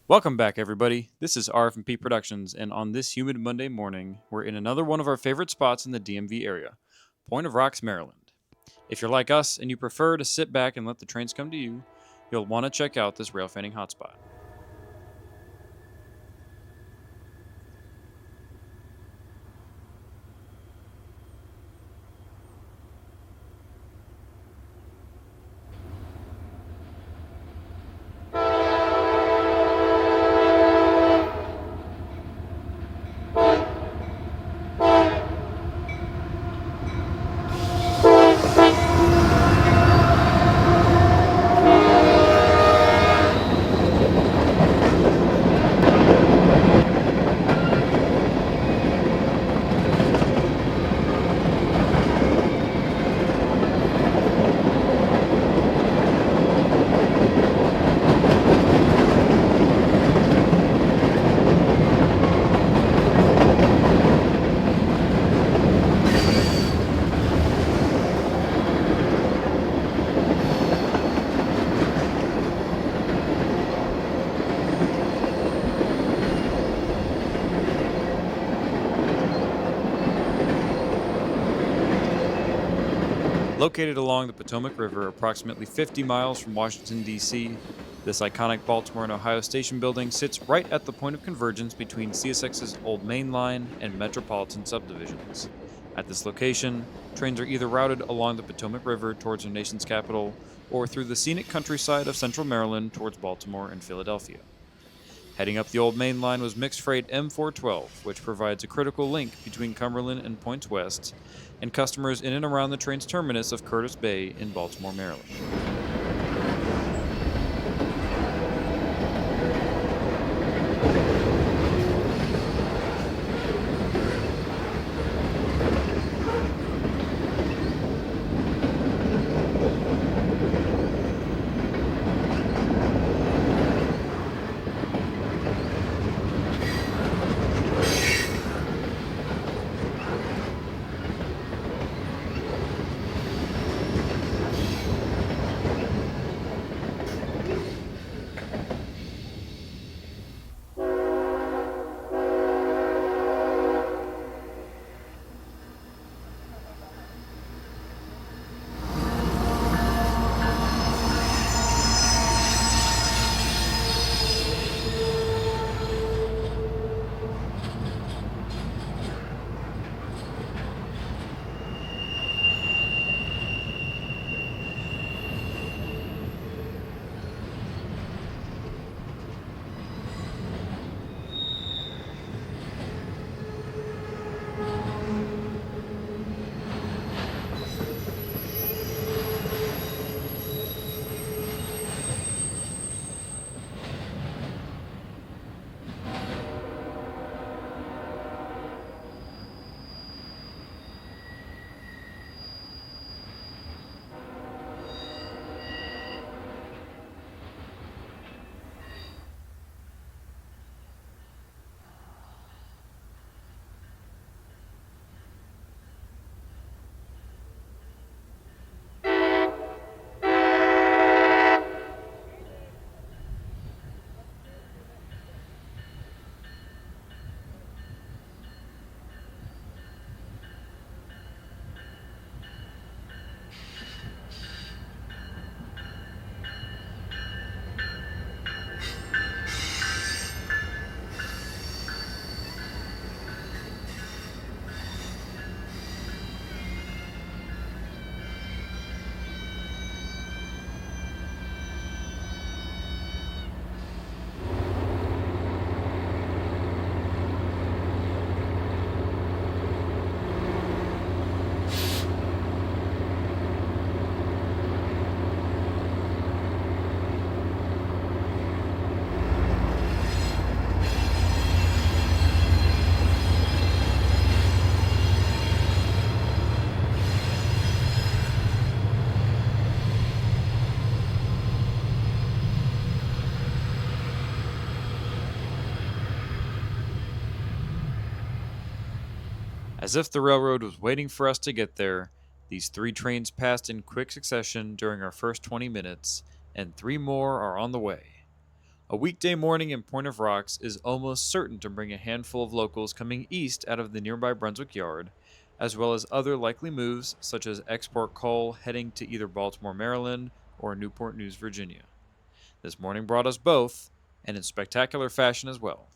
Welcome back, everybody. This is RF&P Productions, and on this humid Monday morning, we're in another one of our favorite spots in the DMV area, Point of Rocks, Maryland. If you're like us and you prefer to sit back and let the trains come to you, you'll want to check out this Railfanning hotspot. Located along the Potomac River, approximately 50 miles from Washington, D.C., this iconic Baltimore and Ohio station building sits right at the point of convergence between CSX's Old Main Line and Metropolitan subdivisions. At this location, trains are either routed along the Potomac River towards our nation's capital or through the scenic countryside of central Maryland towards Baltimore and Philadelphia. Heading up the Old Main Line was mixed freight M412, which provides a critical link between Cumberland and Points West, and customers in and around the train's terminus of Curtis Bay in Baltimore, Maryland. As if the railroad was waiting for us to get there, these three trains passed in quick succession during our first 20 minutes, and three more are on the way. A weekday morning in Point of Rocks is almost certain to bring a handful of locals coming east out of the nearby Brunswick Yard, as well as other likely moves such as export coal heading to either Baltimore, Maryland, or Newport News, Virginia. This morning brought us both, and in spectacular fashion as well.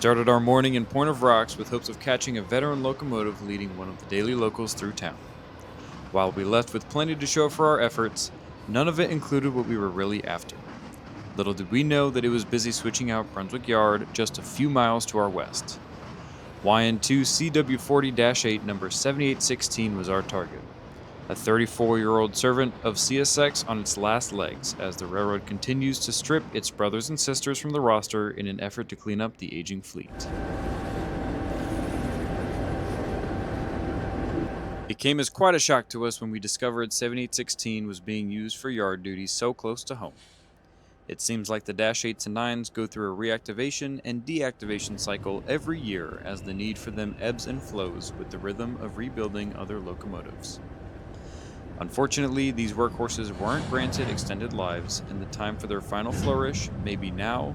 Started our morning in Point of Rocks with hopes of catching a veteran locomotive leading one of the daily locals through town. While we left with plenty to show for our efforts, none of it included what we were really after. Little did we know that it was busy switching out Brunswick Yard just a few miles to our west. YN2 CW40-8 number 7816 was our target. A 34-year-old servant of CSX on its last legs as the railroad continues to strip its brothers and sisters from the roster in an effort to clean up the aging fleet. It came as quite a shock to us when we discovered 7816 was being used for yard duty so close to home. It seems like the Dash 8s and 9s go through a reactivation and deactivation cycle every year as the need for them ebbs and flows with the rhythm of rebuilding other locomotives. Unfortunately, these workhorses weren't granted extended lives, and the time for their final flourish may be now,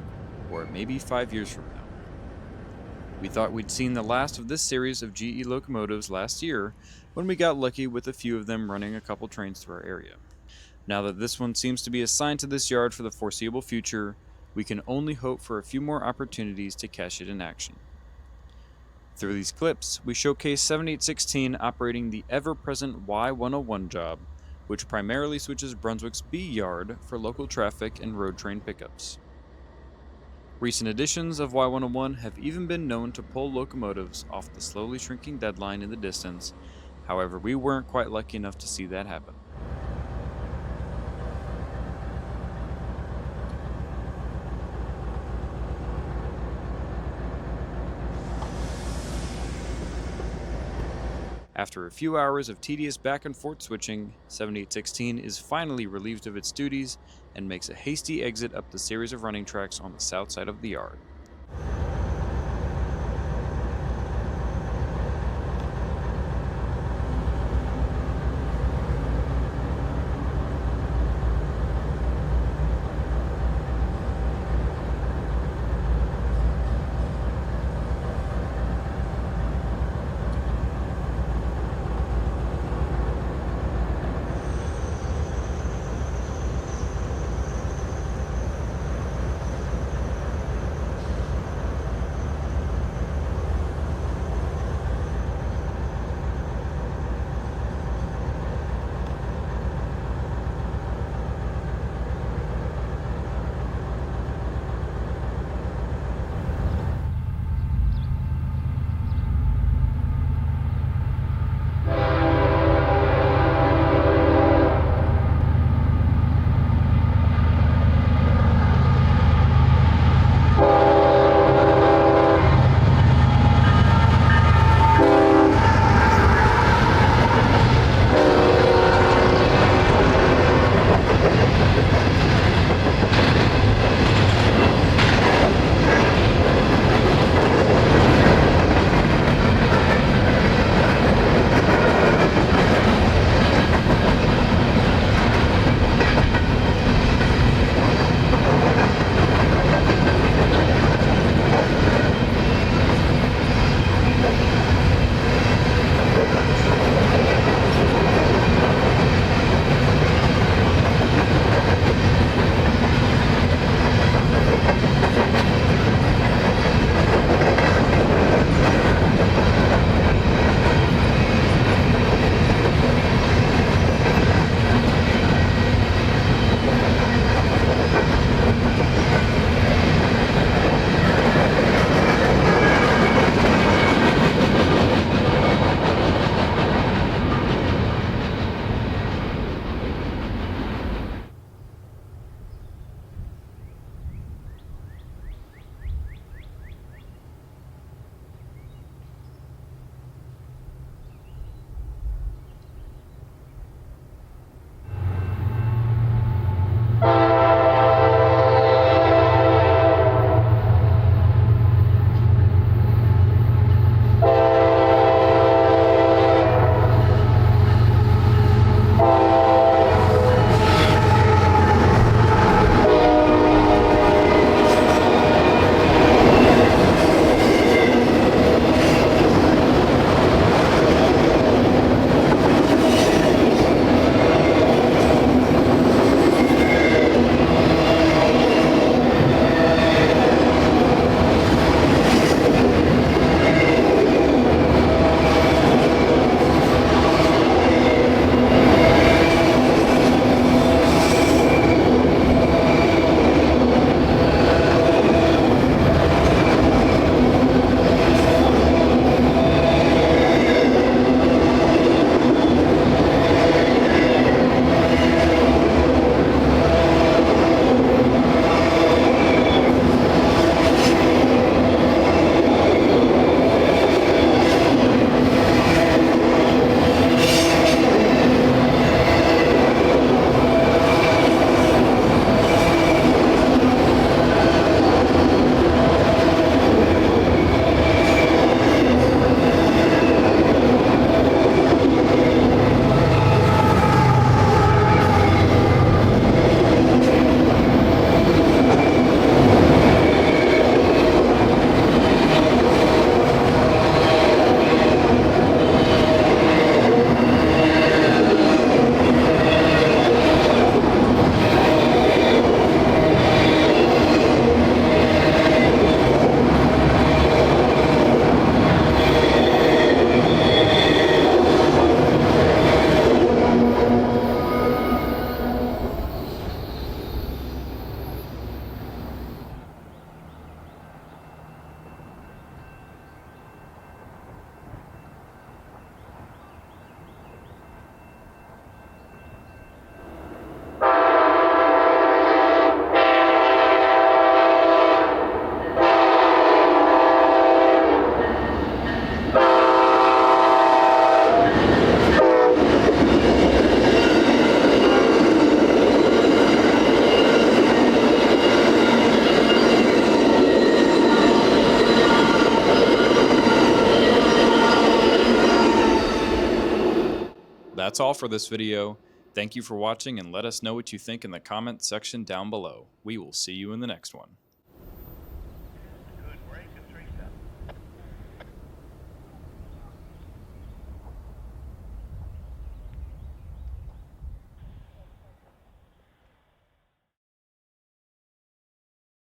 or it may be 5 years from now. We thought we'd seen the last of this series of GE locomotives last year when we got lucky with a few of them running a couple trains through our area. Now that this one seems to be assigned to this yard for the foreseeable future, we can only hope for a few more opportunities to catch it in action. Through these clips, we showcase 7816 operating the ever-present Y101 job, which primarily switches Brunswick's B yard for local traffic and road train pickups. Recent editions of Y101 have even been known to pull locomotives off the slowly shrinking deadline in the distance. However, we weren't quite lucky enough to see that happen. After a few hours of tedious back and forth switching, 7816 is finally relieved of its duties and makes a hasty exit up the series of running tracks on the south side of the yard. That's all for this video. Thank you for watching, and let us know what you think in the comment section down below. We will see you in the next one.